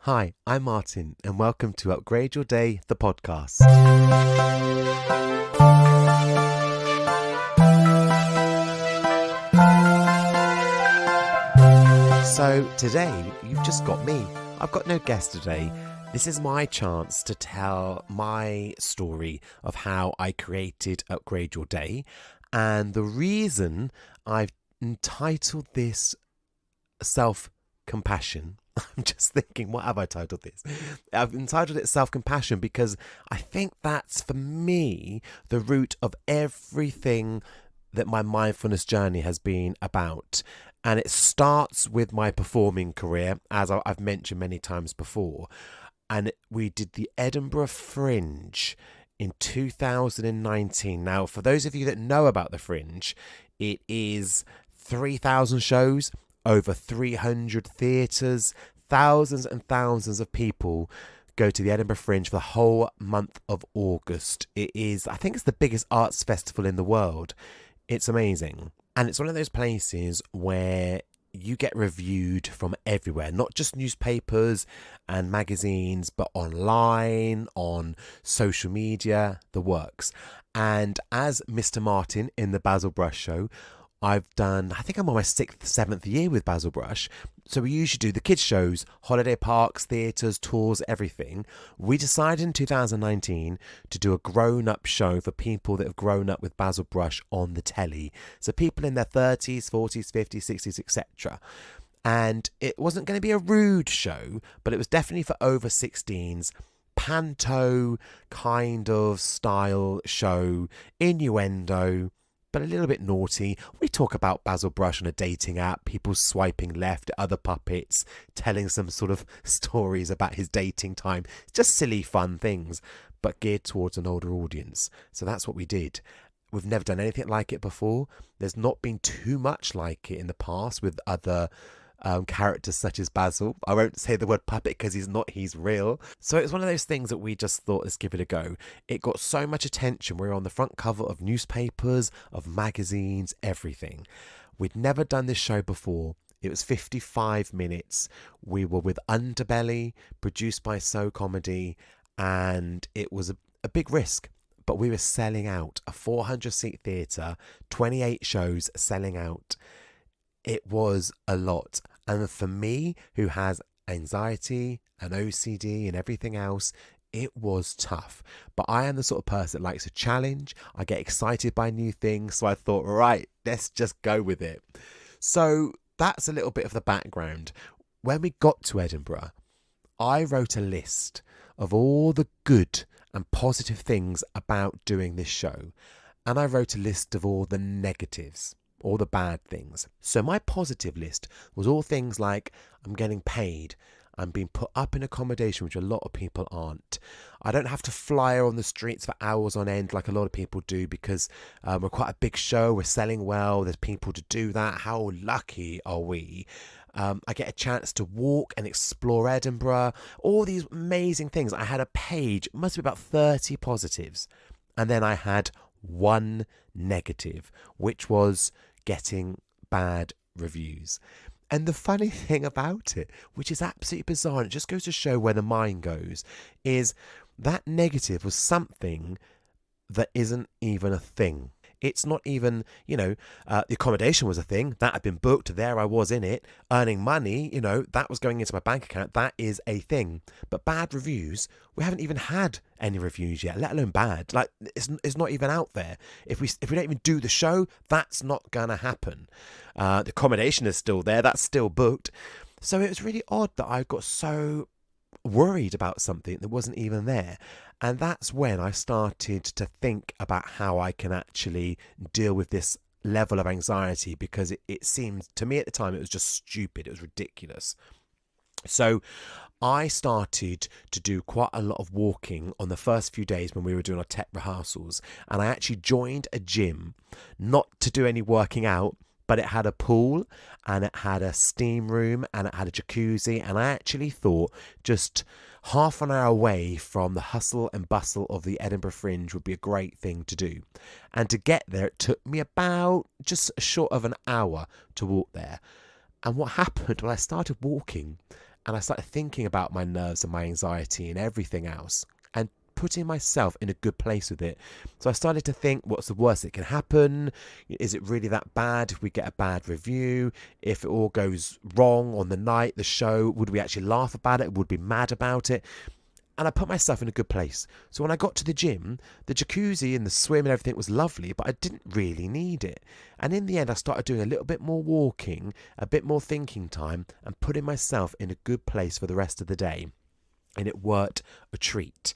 Hi, I'm Martin, and welcome to Upgrade Your Day, the podcast. So today, you've just got me. I've got no guest today. This is my chance to tell my story of how I created Upgrade Your Day. And the reason I've entitled this Self-Compassion. I'm just thinking, what have I titled this? I've entitled it Self-Compassion because I think that's, for me, the root of everything that my mindfulness journey has been about. And it starts with my performing career, as I've mentioned many times before. And we did the Edinburgh Fringe in 2019. Now, for those of you that know about the Fringe, it is 3,000 shows, over 300 theatres, thousands and thousands of people go to the Edinburgh Fringe for the whole month of August. It is, I think it's the biggest arts festival in the world. It's amazing. And it's one of those places where you get reviewed from everywhere, not just newspapers and magazines, but online, on social media, the works. And as Mr. Martin in the Basil Brush Show, I think I'm on my 6th, 7th year with Basil Brush. So we usually do the kids' shows, holiday parks, theatres, tours, everything. We decided in 2019 to do a grown-up show for people that have grown up with Basil Brush on the telly. So people in their 30s, 40s, 50s, 60s, etc. And it wasn't going to be a rude show, but it was definitely for over 16s. Panto kind of style show, innuendo, but a little bit naughty. We talk about Basil Brush on a dating app, people swiping left at other puppets, telling some sort of stories about his dating time. Just silly, fun things, but geared towards an older audience. So that's what we did. We've never done anything like it before. There's not been too much like it in the past with other characters such as Basil. I won't say the word puppet because he's real. So it's one of those things that we just thought, let's give it a go. It got so much attention. We were on the front cover of newspapers, of magazines, everything. We'd never done this show before. It was 55 minutes. We were with Underbelly, produced by So Comedy, and it was a big risk. But we were selling out. A 400-seat theatre, 28 shows selling out. It was a lot. And for me, who has anxiety and OCD and everything else, it was tough. But I am the sort of person that likes a challenge. I get excited by new things. So I thought, right, let's just go with it. So that's a little bit of the background. When we got to Edinburgh, I wrote a list of all the good and positive things about doing this show. And I wrote a list of all the negatives, all the bad things. So my positive list was all things like I'm getting paid, I'm being put up in accommodation, which a lot of people aren't. I don't have to fly on the streets for hours on end like a lot of people do because we're quite a big show, we're selling well, there's people to do that. How lucky are we? I get a chance to walk and explore Edinburgh, all these amazing things. I had a page, must be about 30 positives, and then I had one negative, which was getting bad reviews. And the funny thing about it, which is absolutely bizarre, and it just goes to show where the mind goes, is that negative was something that isn't even a thing. It's not even, the accommodation was a thing. That had been booked. There I was in it, earning money, that was going into my bank account. That is a thing. But bad reviews, we haven't even had any reviews yet, let alone bad. Like, it's not even out there. If we don't even do the show, that's not going to happen. The accommodation is still there. That's still booked. So it was really odd that I got so worried about something that wasn't even there. And that's when I started to think about how I can actually deal with this level of anxiety, because it seemed to me at the time it was just stupid, it was ridiculous. So I started to do quite a lot of walking on the first few days when we were doing our tech rehearsals, and I actually joined a gym, not to do any working out, but it had a pool and it had a steam room and it had a jacuzzi, and I actually thought just half an hour away from the hustle and bustle of the Edinburgh Fringe would be a great thing to do. And to get there, it took me about just short of an hour to walk there. And what happened when I started walking, And I started thinking about my nerves and my anxiety and everything else, and putting myself in a good place with it. So I started to think, what's the worst that can happen? Is it really that bad if we get a bad review? If it all goes wrong on the night, the show, would we actually laugh about it? Would we be mad about it? And I put myself in a good place. So when I got to the gym, the jacuzzi and the swim and everything was lovely, but I didn't really need it. And in the end, I started doing a little bit more walking, a bit more thinking time, and putting myself in a good place for the rest of the day. And it worked a treat.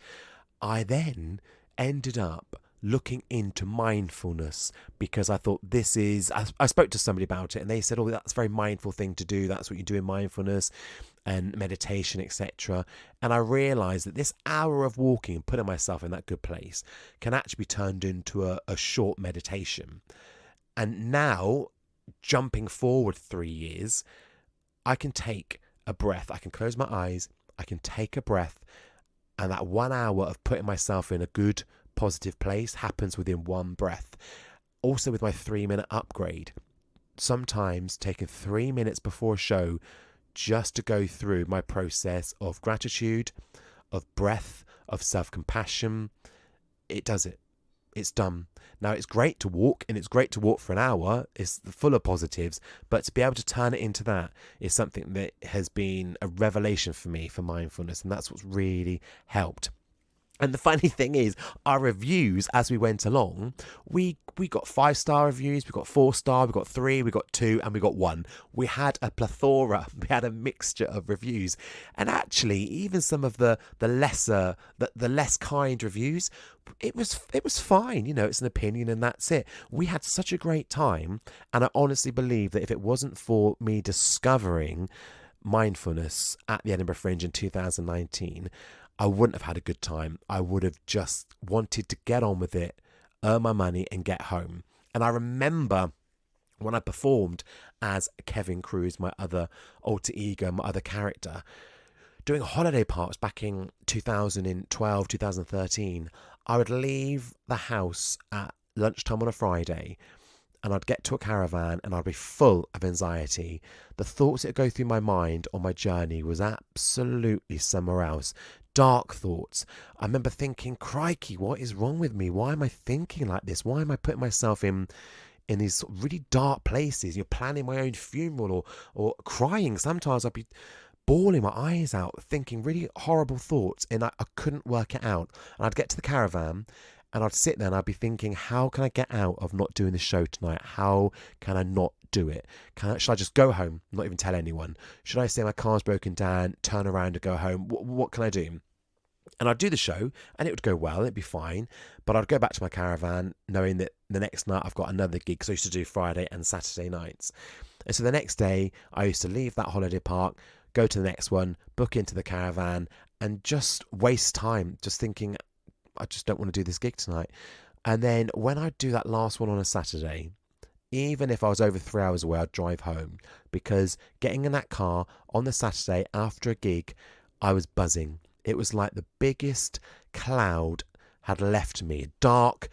I then ended up looking into mindfulness because I thought I spoke to somebody about it and they said, oh, that's a very mindful thing to do. That's what you do in mindfulness and meditation, etc. And I realized that this hour of walking and putting myself in that good place can actually be turned into a short meditation. And now, jumping forward 3 years, I can take a breath. I can close my eyes. I can take a breath. And that 1 hour of putting myself in a good, positive place happens within one breath. Also with my 3-minute upgrade, sometimes taking 3 minutes before a show just to go through my process of gratitude, of breath, of self-compassion, it does it. It's done. Now, it's great to walk, and it's great to walk for an hour. It's full of positives, but to be able to turn it into that is something that has been a revelation for me for mindfulness, and that's what's really helped. And the funny thing is, our reviews as we went along, we got 5-star reviews, we got 4-star, we got 3, we got 2, and we got 1. We had a plethora, we had a mixture of reviews. And actually, even some of the lesser, the less kind reviews, it was fine. You know, it's an opinion and that's it. We had such a great time. And I honestly believe that if it wasn't for me discovering mindfulness at the Edinburgh Fringe in 2019, I wouldn't have had a good time. I would have just wanted to get on with it, earn my money and get home. And I remember when I performed as Kevin Cruz, my other alter ego, my other character, doing holiday parks back in 2012, 2013, I would leave the house at lunchtime on a Friday and I'd get to a caravan and I'd be full of anxiety. The thoughts that would go through my mind on my journey was absolutely somewhere else. Dark thoughts. I remember thinking, crikey, what is wrong with me? Why am I thinking like this? Why am I putting myself in these sort of really dark places? You're planning my own funeral or crying. Sometimes I'd be bawling my eyes out, thinking really horrible thoughts, and I couldn't work it out. And I'd get to the caravan and I'd sit there and I'd be thinking, how can I get out of not doing the show tonight? How can I not do it? Should I just go home, not even tell anyone? Should I say my car's broken down, turn around and go home? What can I do? And I'd do the show and it would go well, it'd be fine. But I'd go back to my caravan knowing that the next night I've got another gig, because I used to do Friday and Saturday nights. And so the next day I used to leave that holiday park, go to the next one, book into the caravan and just waste time just thinking, I just don't want to do this gig tonight. And then when I'd do that last one on a Saturday, even if I was over 3 hours away, I'd drive home, because getting in that car on the Saturday after a gig, I was buzzing. It was like the biggest cloud had left me. A dark,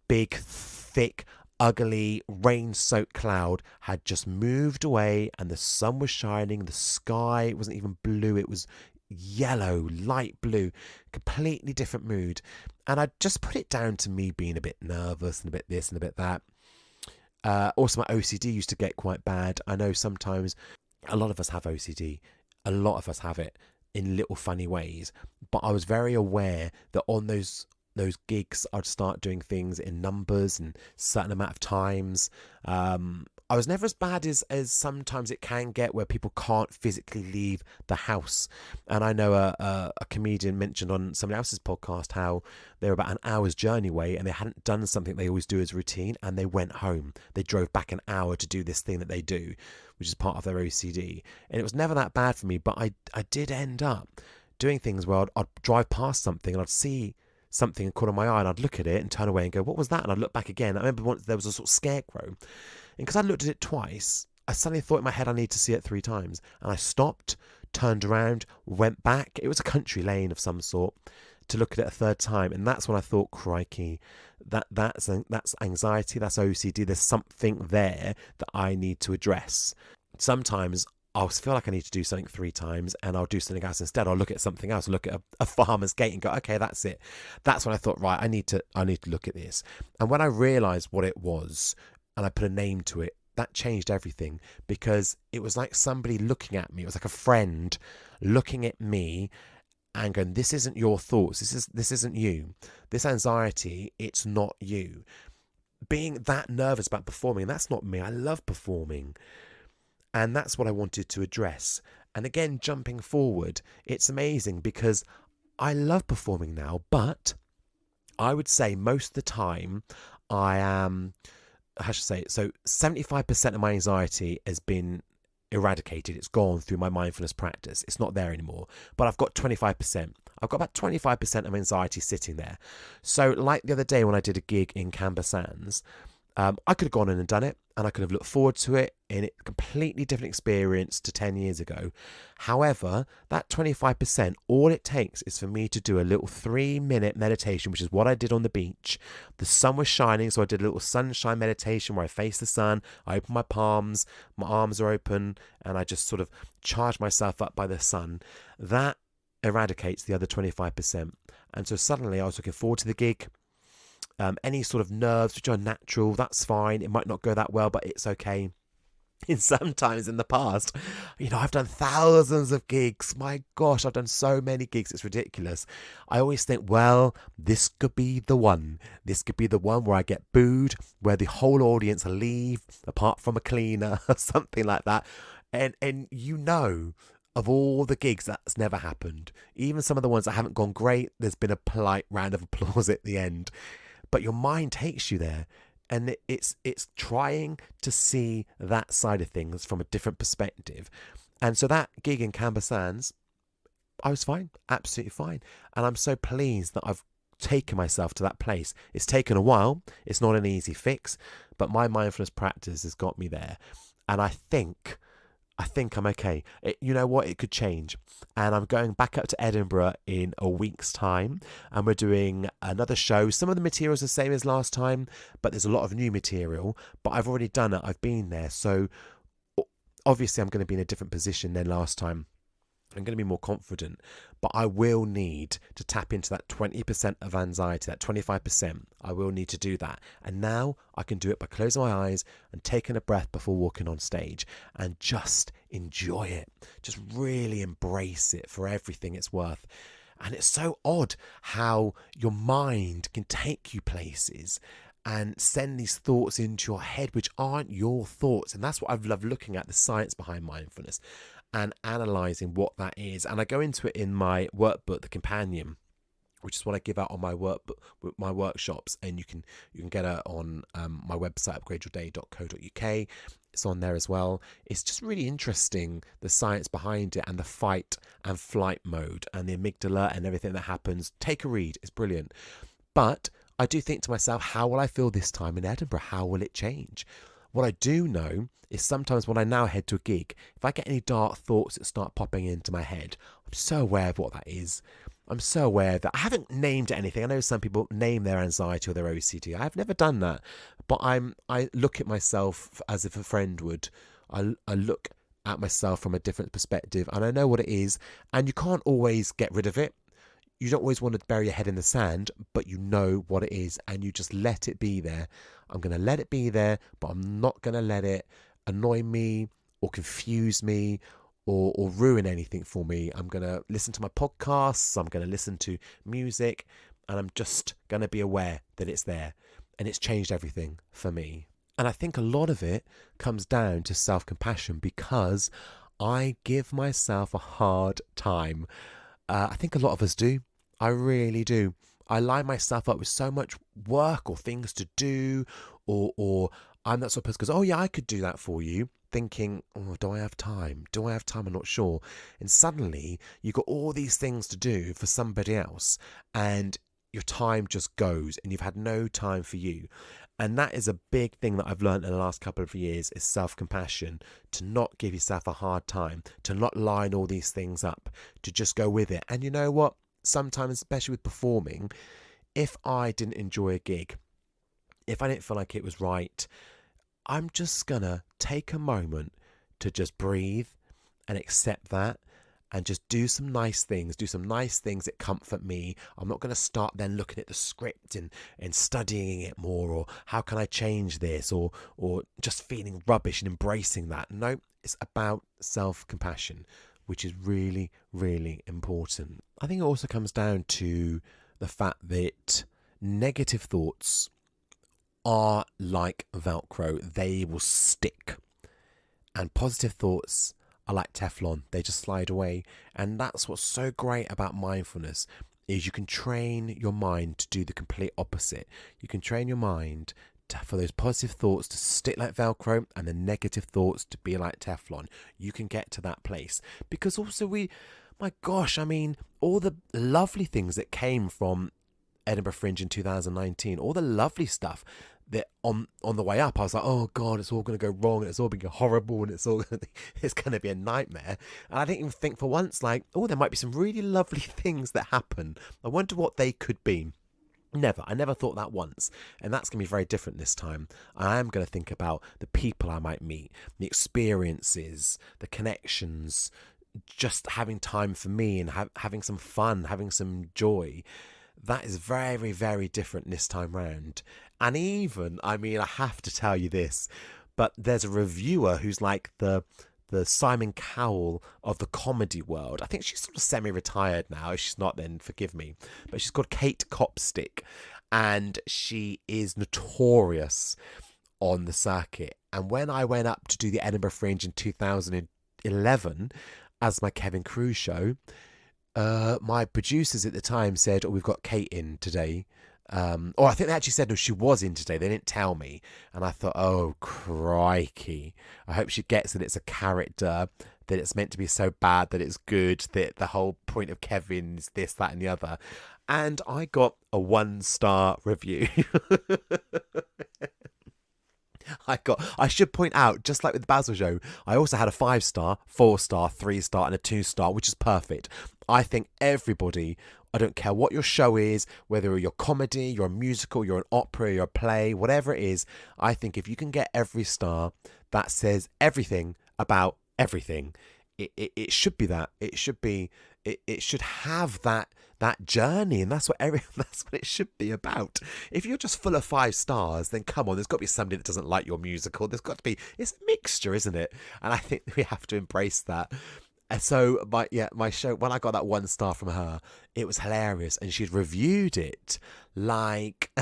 big, thick, ugly, rain-soaked cloud had just moved away and the sun was shining. The sky wasn't even blue. It was yellow, light blue, completely different mood. And I just put it down to me being a bit nervous and a bit this and a bit that. Also, my OCD used to get quite bad. I know sometimes a lot of us have OCD. A lot of us have it in little funny ways. But I was very aware that on those gigs, I'd start doing things in numbers and certain amount of times. I was never as bad as sometimes it can get, where people can't physically leave the house. And I know a comedian mentioned on somebody else's podcast how they were about an hour's journey away and they hadn't done something they always do as routine, and they went home. They drove back an hour to do this thing that they do, which is part of their OCD. And it was never that bad for me, but I did end up doing things where I'd drive past something and I'd see something and caught on my eye and I'd look at it and turn away and go, what was that? And I'd look back again. I remember once there was a sort of scarecrow, and because I looked at it twice, I suddenly thought in my head I need to see it 3 times, and I stopped, turned around, went back. It was a country lane of some sort, to look at it a 3rd time. And that's when I thought, crikey, that's anxiety, that's OCD. There's something there that I need to address. Sometimes I'll feel like I need to do something 3 times and I'll do something else instead. I'll look at something else, look at a farmer's gate and go, okay, that's it. That's when I thought, right, I need to look at this. And when I realised what it was and I put a name to it, that changed everything, because it was like somebody looking at me. It was like a friend looking at me and going, this isn't your thoughts. This isn't you. This anxiety, it's not you. Being that nervous about performing, that's not me. I love performing. And that's what I wanted to address. And again, jumping forward, it's amazing because I love performing now, but I would say most of the time I am, how should I say it? So 75% of my anxiety has been eradicated. It's gone through my mindfulness practice. It's not there anymore. But I've got 25%. I've got about 25% of anxiety sitting there. So like the other day when I did a gig in Camber Sands, I could have gone in and done it, and I could have looked forward to it in a completely different experience to 10 years ago. However, that 25%, all it takes is for me to do a little 3-minute meditation, which is what I did on the beach. The sun was shining, so I did a little sunshine meditation where I face the sun, I open my palms, my arms are open, and I just sort of charge myself up by the sun. That eradicates the other 25%. And so suddenly I was looking forward to the gig. Any sort of nerves which are natural, that's fine. It might not go that well, but it's okay. And sometimes in the past, I've done thousands of gigs. My gosh, I've done so many gigs. It's ridiculous. I always think, well, this could be the one. This could be the one where I get booed, where the whole audience leave, apart from a cleaner or something like that. And of all the gigs, that's never happened. Even some of the ones that haven't gone great, there's been a polite round of applause at the end. But your mind takes you there, and it's trying to see that side of things from a different perspective. And so that gig in Camber Sands, I was fine, absolutely fine. And I'm so pleased that I've taken myself to that place. It's taken a while. It's not an easy fix, but my mindfulness practice has got me there. And I think I'm okay. You know what? It could change. And I'm going back up to Edinburgh in a week's time, and we're doing another show. Some of the material's the same as last time, but there's a lot of new material. But I've already done it. I've been there. So obviously I'm going to be in a different position than last time. I'm going to be more confident, but I will need to tap into that 20% of anxiety, that 25%. I will need to do that. And now I can do it by closing my eyes and taking a breath before walking on stage and just enjoy it. Just really embrace it for everything it's worth. And it's so odd how your mind can take you places and send these thoughts into your head which aren't your thoughts. And that's what I've loved looking at, the science behind mindfulness and analysing what that is. And I go into it in my workbook, The Companion, which is what I give out on my my workshops, and you can get it on my website, upgradeyourday.co.uk. It's on there as well. It's just really interesting, the science behind it, and the fight and flight mode and the amygdala and everything that happens. Take a read, it's brilliant. But I do think to myself, how will I feel this time in Edinburgh? How will it change? What I do know is sometimes when I now head to a gig, if I get any dark thoughts that start popping into my head, I'm so aware of what that is. I'm so aware that I haven't named anything. I know some people name their anxiety or their OCD. I've never done that. But I look at myself as if a friend would. I look at myself from a different perspective, and I know what it is. And you can't always get rid of it. You don't always want to bury your head in the sand, but you know what it is, and you just let it be there. I'm going to let it be there, but I'm not going to let it annoy me or confuse me or ruin anything for me. I'm going to listen to my podcasts, I'm going to listen to music, and I'm just going to be aware that it's there. And it's changed everything for me. And I think a lot of it comes down to self-compassion, because I give myself a hard time. I think a lot of us do. I really do. I line myself up with so much work or things to do, or I'm that sort of person who goes, oh yeah, I could do that for you, thinking, oh, do I have time? I'm not sure. And suddenly you've got all these things to do for somebody else, and your time just goes, and you've had no time for you. And that is a big thing that I've learned in the last couple of years, is self-compassion, to not give yourself a hard time, to not line all these things up, to just go with it. And you know what? Sometimes, especially with performing, if I didn't enjoy a gig, if I didn't feel like it was right, I'm just going to take a moment to just breathe and accept that and just do some nice things that comfort me. I'm not going to start then looking at the script and studying it more, or how can I change this, or just feeling rubbish and embracing that. No, it's about self-compassion, which is really, really important. I think it also comes down to the fact that negative thoughts are like Velcro. They will stick. And positive thoughts are like Teflon. They just slide away. And that's what's so great about mindfulness, is you can train your mind to do the complete opposite. You can train your mind for those positive thoughts to stick like Velcro and the negative thoughts to be like Teflon. You can get to that place. Because also my gosh, I mean, all the lovely things that came from Edinburgh Fringe in 2019, all the lovely stuff that on the way up, I was like, oh God, it's all going to go wrong, and it's all going to go horrible, and it's going to be a nightmare. And I didn't even think for once, like, oh, there might be some really lovely things that happen. I wonder what they could be. I never thought that once. And that's going to be very different this time. I am going to think about the people I might meet, the experiences, the connections, just having time for me and having some fun, having some joy. That is very, very different this time round. And even, I mean, I have to tell you this, but there's a reviewer who's like the Simon Cowell of the comedy world. I think she's sort of semi-retired now. If she's not, then forgive me. But she's called Kate Copstick, and she is notorious on the circuit. And when I went up to do the Edinburgh Fringe in 2011 as my Kevin Cruz show, my producers at the time said, oh, we've got Kate in today. Or I think they actually said, no, she was in today. They didn't tell me. And I thought, oh, crikey. I hope she gets that it's a character, that it's meant to be so bad that it's good, that the whole point of Kevin's this, that, and the other. And I got a 1-star review. I should point out, just like with the Basil show, I also had a 5-star, 4-star, 3-star, and a 2-star, which is perfect. I think everybody, I don't care what your show is, whether you're comedy, you're a musical, you're an opera, you're a play, whatever it is, I think if you can get every star, that says everything about everything. It should be that. It should be. It should have that journey, and that's what it should be about. If you're just full of 5 stars, then come on, there's got to be somebody that doesn't like your musical. There's got to be. It's a mixture, isn't it? And I think we have to embrace that. And so my show, when I got that 1 star from her, it was hilarious, and she'd reviewed it like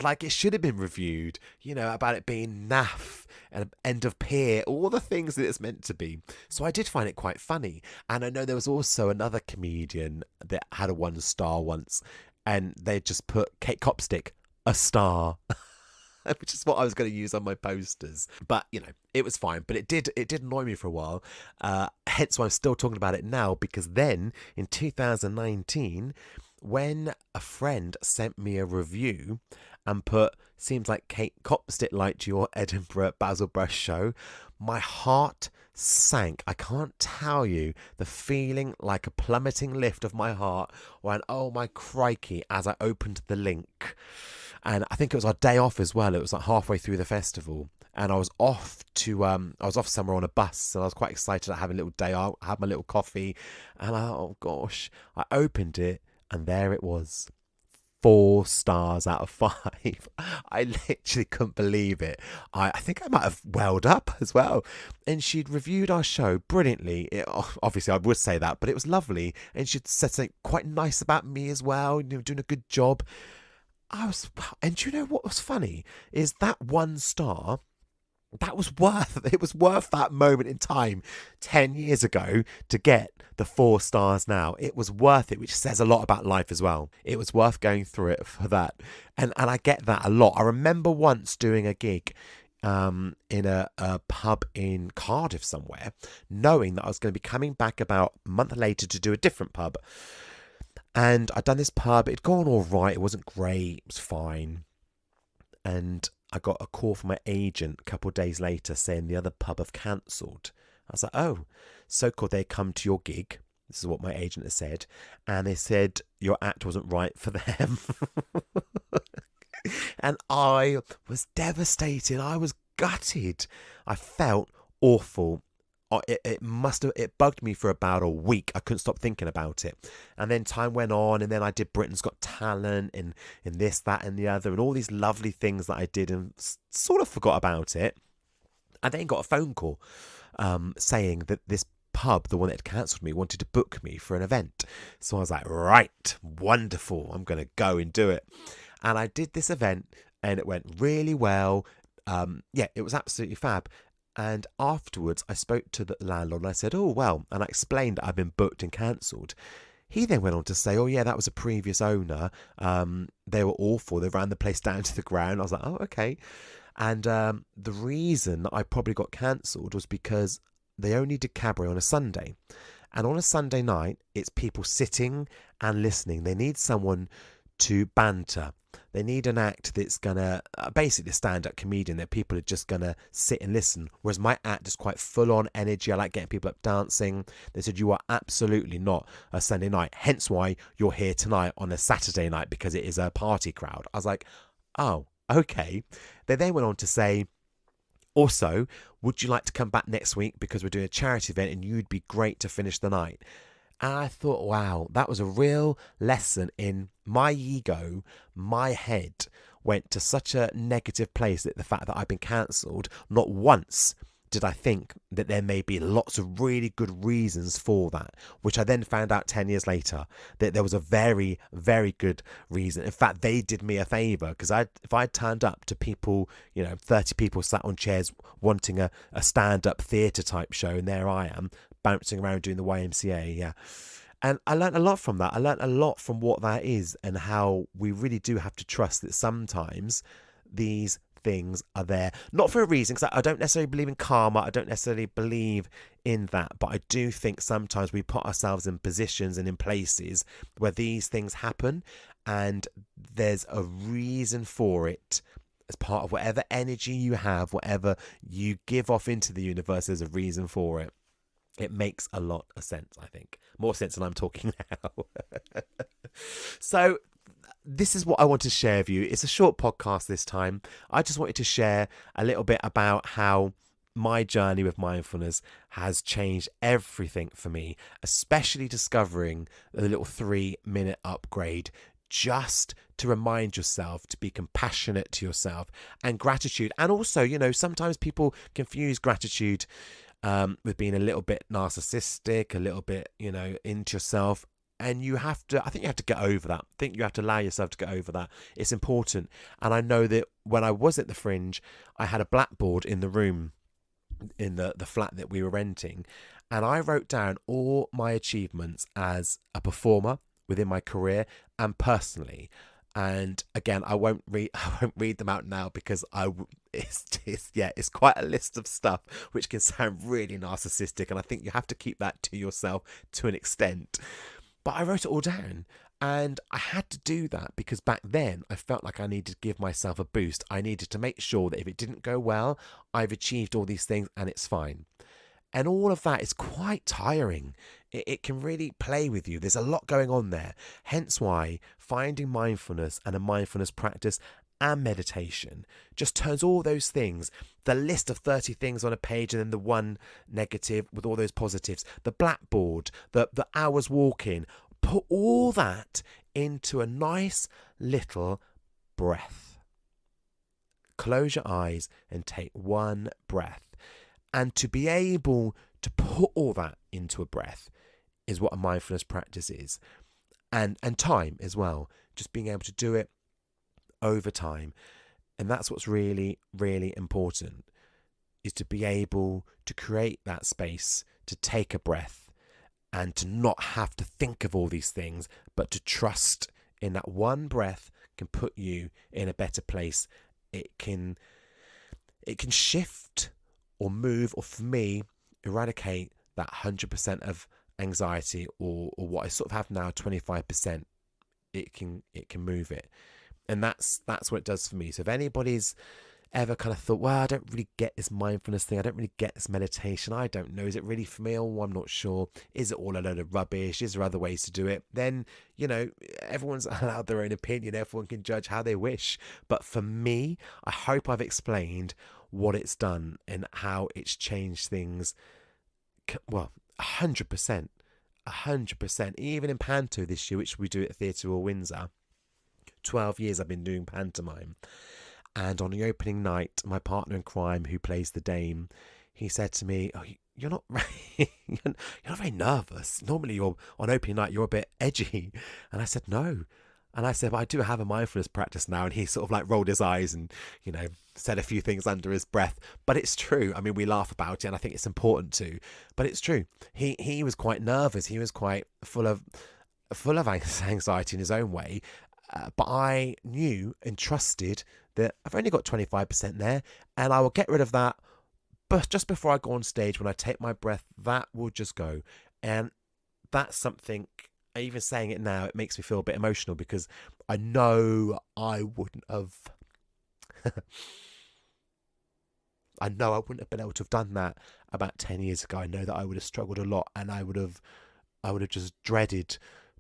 like it should have been reviewed, about it being naff and end of pier, all the things that it's meant to be. So I did find it quite funny. And I know there was also another comedian that had a 1 star once, and they just put Kate Copstick, a star. Which is what I was going to use on my posters. But, it was fine. But it did annoy me for a while. Hence why I'm still talking about it now, because then in 2019, when a friend sent me a review and put, seems like Kate Copstick liked your Edinburgh Basil Brush show, my heart sank. I can't tell you the feeling, like a plummeting lift of my heart, when, oh my crikey, as I opened the link. And I think it was our day off as well. It was like halfway through the festival. And I was off somewhere on a bus. And I was quite excited to have a little day out. I had my little coffee. And oh gosh, I opened it. And there it was. 4 stars out of 5. I literally couldn't believe it. I think I might have welled up as well. And she'd reviewed our show brilliantly. Obviously, I would say that. But it was lovely. And she'd said something quite nice about me as well. Doing a good job. And do you know what was funny is that 1 star, it was worth that moment in time 10 years ago to get the 4 stars now. It was worth it, which says a lot about life as well. It was worth going through it for that. And I get that a lot. I remember once doing a gig in a pub in Cardiff somewhere, knowing that I was going to be coming back about a month later to do a different pub. And I'd done this pub, it'd gone all right, it wasn't great, it was fine. And I got a call from my agent a couple of days later saying the other pub have cancelled. I was like, oh, so cool, they come to your gig. This is what my agent has said. And they said your act wasn't right for them. And I was devastated. I was gutted. I felt awful. It bugged me for about a week. I couldn't stop thinking about it. And then time went on, and then I did Britain's Got Talent and this, that and the other, and all these lovely things that I did, and sort of forgot about it. I then got a phone call saying that this pub, the one that had cancelled me, wanted to book me for an event. So I was like, right, wonderful, I'm going to go and do it. And I did this event, and it went really well. It was absolutely fab. And afterwards, I spoke to the landlord and I said, oh, well, and I explained that I'd been booked and cancelled. He then went on to say, oh, yeah, that was a previous owner. They were awful. They ran the place down to the ground. I was like, oh, okay. And the reason that I probably got cancelled was because they only did cabaret on a Sunday. And on a Sunday night, it's people sitting and listening. They need someone to banter. They need an act that's going to, basically a stand-up comedian that people are just going to sit and listen. Whereas my act is quite full-on energy. I like getting people up dancing. They said, you are absolutely not a Sunday night. Hence why you're here tonight on a Saturday night, because it is a party crowd. I was like, oh, okay. They then went on to say, also, would you like to come back next week because we're doing a charity event and you'd be great to finish the night? And I thought, wow, that was a real lesson in my ego. My head went to such a negative place that the fact that I've been cancelled, not once did I think that there may be lots of really good reasons for that, which I then found out 10 years later that there was a very, very good reason. In fact, they did me a favour, because if I turned up to people, 30 people sat on chairs wanting a stand-up theatre type show, and there I am, bouncing around doing the YMCA, yeah. And I learned a lot from that. I learned a lot from what that is, and how we really do have to trust that sometimes these things are there, not for a reason, because I don't necessarily believe in karma. I don't necessarily believe in that, but I do think sometimes we put ourselves in positions and in places where these things happen, and there's a reason for it. As part of whatever energy you have, whatever you give off into the universe, there's a reason for it. It makes a lot of sense, I think. More sense than I'm talking now. So this is what I want to share with you. It's a short podcast this time. I just wanted to share a little bit about how my journey with mindfulness has changed everything for me, especially discovering the little 3-minute upgrade, just to remind yourself to be compassionate to yourself, and gratitude. And also, sometimes people confuse gratitude with being a little bit narcissistic, a little bit, into yourself. And I think you have to get over that. I think you have to allow yourself to get over that. It's important. And I know that when I was at the Fringe, I had a blackboard in the room, in the flat that we were renting. And I wrote down all my achievements as a performer within my career and personally. And again, I won't read them out now, because it's quite a list of stuff which can sound really narcissistic, and I think you have to keep that to yourself to an extent. But I wrote it all down, and I had to do that because back then I felt like I needed to give myself a boost. I needed to make sure that if it didn't go well, I've achieved all these things and it's fine. And all of that is quite tiring. It can really play with you. There's a lot going on there. Hence why finding mindfulness and a mindfulness practice and meditation just turns all those things, the list of 30 things on a page and then the one negative with all those positives, the blackboard, the hours walking, put all that into a nice little breath. Close your eyes and take one breath. And to be able to put all that into a breath is what a mindfulness practice is. And time as well. Just being able to do it over time. And that's what's really, really important, is to be able to create that space to take a breath and to not have to think of all these things, but to trust in that one breath can put you in a better place. It can shift or move, or for me, eradicate that 100% of anxiety, or what I sort of have now, 25%. It can move it, and that's what it does for me. So if anybody's ever kind of thought, well, I don't really get this mindfulness thing, I don't really get this meditation, I don't know, is it really for me? Oh, I'm not sure. Is it all a load of rubbish? Is there other ways to do it? Then, everyone's allowed their own opinion. Everyone can judge how they wish. But for me, I hope I've explained what it's done and how it's changed things. Well, 100%. 100%. Even in Panto this year, which we do at Theatre Royal Windsor, 12 years I've been doing pantomime. And on the opening night, my partner in crime, who plays the Dame, he said to me, "Oh, you're not you're not very nervous. Normally you're on opening night, you're a bit edgy." And I said, "No." And I said, "But I do have a mindfulness practice now." And he sort of like rolled his eyes and, said a few things under his breath. But it's true. I mean, we laugh about it and I think it's important too. But it's true. He was quite nervous. He was quite full of anxiety in his own way. But I knew and trusted that I've only got 25% there, and I will get rid of that. But just before I go on stage, when I take my breath, that will just go. And that's something, even saying it now, it makes me feel a bit emotional, because I know I wouldn't have I know I wouldn't have been able to have done that about 10 years ago. I know that I would have struggled a lot, and I would have just dreaded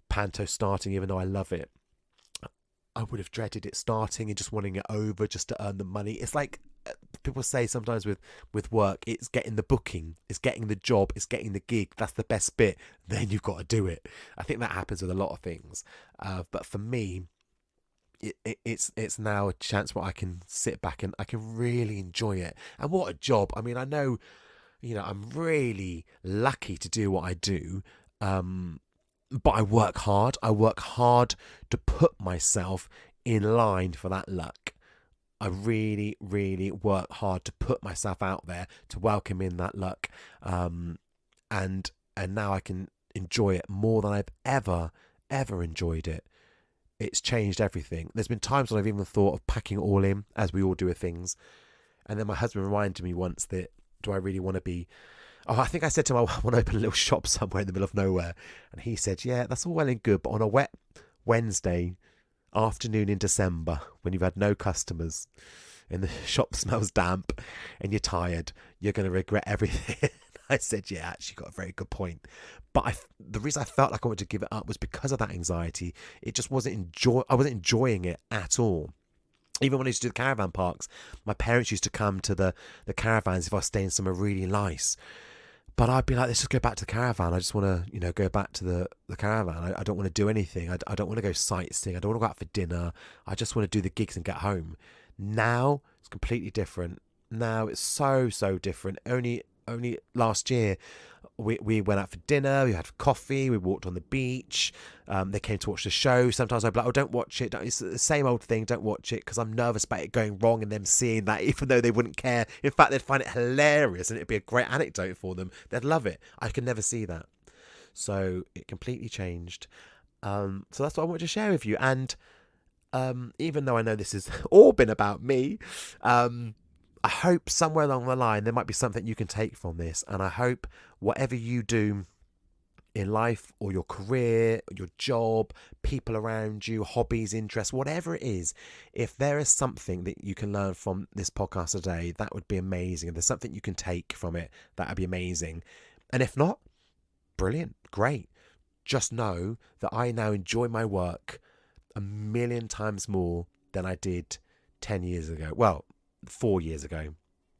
Panto starting, even though I love it. I would have dreaded it starting and just wanting it over just to earn the money. It's like people say sometimes with work, it's getting the booking, it's getting the job, it's getting the gig. That's the best bit. Then you've got to do it. I think that happens with a lot of things. But for me, it's now a chance where I can sit back and I can really enjoy it. And what a job. I mean, I know, I'm really lucky to do what I do. But I work hard. I work hard to put myself in line for that luck. I really, really work hard to put myself out there to welcome in that luck. And now I can enjoy it more than I've ever enjoyed it. It's changed everything. There's been times when I've even thought of packing it all in, as we all do with things. And then my husband reminded me once that, do I really want to be... Oh, I think I said to him, I want to open a little shop somewhere in the middle of nowhere. And he said, yeah, that's all well and good, but on a wet Wednesday afternoon in December, when you've had no customers and the shop smells damp and you're tired, you're going to regret everything. I said, yeah, actually got a very good point. But the reason I felt like I wanted to give it up was because of that anxiety. It just I wasn't enjoying it at all. Even when I used to do the caravan parks, my parents used to come to the caravans if I was staying somewhere really nice. But I'd be like, let's just go back to the caravan. I just want to, go back to the caravan. I don't want to do anything. I don't want to go sightseeing. I don't want to go out for dinner. I just want to do the gigs and get home. Now, it's completely different. Now, it's so different. Only last year, we went out for dinner, we had coffee, we walked on the beach, they came to watch the show. Sometimes I'd be like, oh, don't watch it, it's the same old thing, don't watch it, because I'm nervous about it going wrong and them seeing that, even though they wouldn't care. In fact, they'd find it hilarious and it'd be a great anecdote for them. They'd love it. I could never see that. So it completely changed. So that's what I wanted to share with you. And even though I know this has all been about me, I hope somewhere along the line there might be something you can take from this. And I hope whatever you do in life, or your career, your job, people around you, hobbies, interests, whatever it is, if there is something that you can learn from this podcast today, that would be amazing. If there's something you can take from it, that would be amazing. And if not, brilliant, great. Just know that I now enjoy my work 1,000,000 times more than I did 10 years ago. Well, 4 years ago.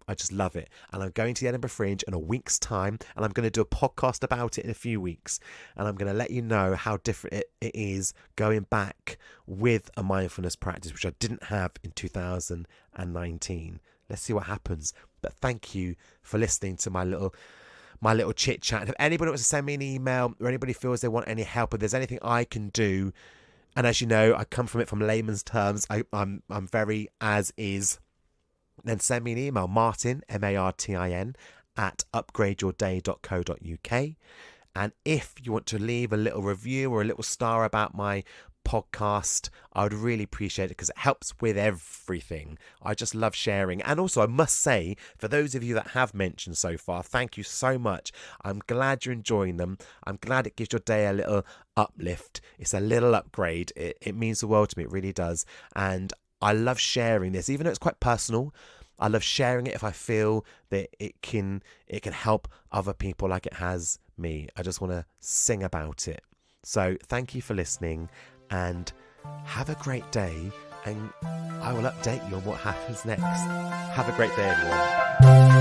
I just love it. And I'm going to the Edinburgh Fringe in a week's time, and I'm going to do a podcast about it in a few weeks, and I'm going to let you know how different it is going back with a mindfulness practice, which I didn't have in 2019. Let's see what happens. But thank you for listening to my little chit chat. If anybody wants to send me an email, or anybody feels they want any help, if there's anything I can do, and as you know, I come from it from layman's terms, I'm very as is, then send me an email, Martin, Martin, at upgradeyourday.co.uk. And if you want to leave a little review or a little star about my podcast, I would really appreciate it, because it helps with everything. I just love sharing. And also, I must say, for those of you that have mentioned so far, thank you so much. I'm glad you're enjoying them. I'm glad it gives your day a little uplift. It's a little upgrade. It means the world to me. It really does. And I love sharing this, even though it's quite personal. I love sharing it if I feel that it can help other people like it has me. I just want to sing about it. So thank you for listening, and have a great day, and I will update you on what happens next. Have a great day, everyone.